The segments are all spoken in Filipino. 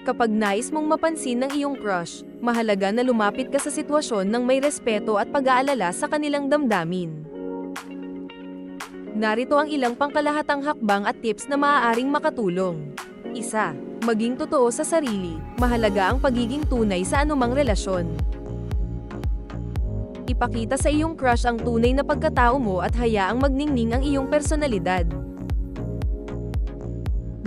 Kapag nais mong mapansin ng iyong crush, mahalaga na lumapit ka sa sitwasyon ng may respeto at pag-aalala sa kanilang damdamin. Narito ang ilang pangkalahatang hakbang at tips na maaaring makatulong. 1. Maging totoo sa sarili. Mahalaga ang pagiging tunay sa anumang relasyon. Ipakita sa iyong crush ang tunay na pagkatao mo at hayaang magningning ang iyong personalidad.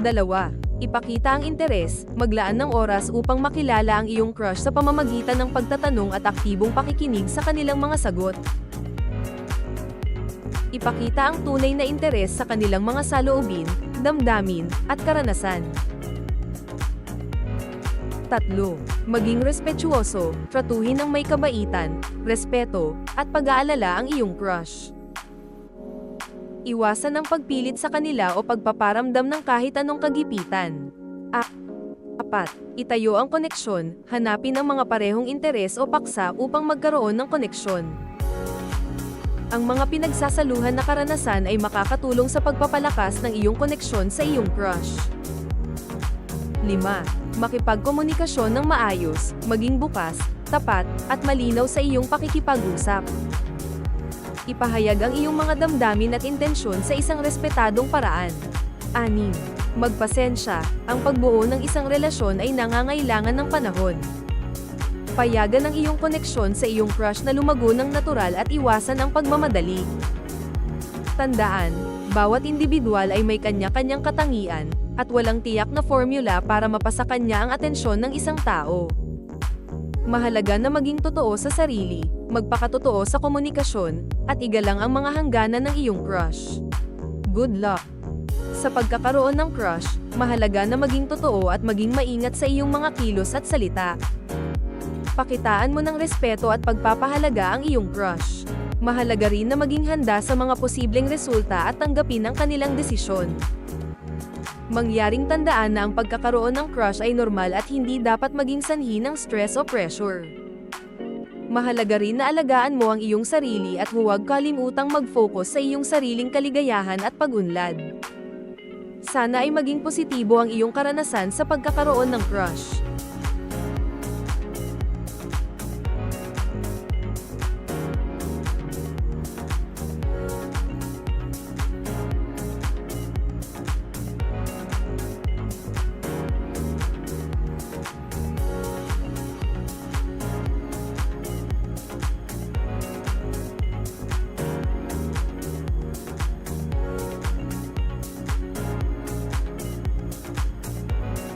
2. Ipakita ang interes, maglaan ng oras upang makilala ang iyong crush sa pamamagitan ng pagtatanong at aktibong pakikinig sa kanilang mga sagot. Ipakita ang tunay na interes sa kanilang mga saloobin, damdamin, at karanasan. 3. Maging respetuoso, tratuhin ng may kabaitan, respeto, at pag-aalala ang iyong crush. Iwasan ang pagpilit sa kanila o pagpaparamdam ng kahit anong kagipitan. 4. Itayo ang koneksyon, hanapin ang mga parehong interes o paksa upang magkaroon ng koneksyon. Ang mga pinagsasaluhan na karanasan ay makakatulong sa pagpapalakas ng iyong koneksyon sa iyong crush. 5. Makipagkomunikasyon ng maayos, maging bukas, tapat, at malinaw sa iyong pakikipag-usap. Ipahayag ang iyong mga damdamin at intensyon sa isang respetadong paraan. 6. Magpasensya, ang pagbuo ng isang relasyon ay nangangailangan ng panahon. Payagan ang iyong koneksyon sa iyong crush na lumago ng natural at iwasan ang pagmamadali. Tandaan, bawat individual ay may kanya-kanyang katangian, at walang tiyak na formula para mapasa kanya ang atensyon ng isang tao. Mahalaga na maging totoo sa sarili, magpakatotoo sa komunikasyon, at igalang ang mga hangganan ng iyong crush. Good luck! Sa pagkakaroon ng crush, mahalaga na maging totoo at maging maingat sa iyong mga kilos at salita. Pakitaan mo ng respeto at pagpapahalaga ang iyong crush. Mahalaga rin na maging handa sa mga posibleng resulta at tanggapin ang kanilang desisyon. Mangyaring tandaan na ang pagkakaroon ng crush ay normal at hindi dapat maging sanhi ng stress o pressure. Mahalaga rin na alagaan mo ang iyong sarili at huwag kalimutang mag-focus sa iyong sariling kaligayahan at pag-unlad. Sana ay maging positibo ang iyong karanasan sa pagkakaroon ng crush.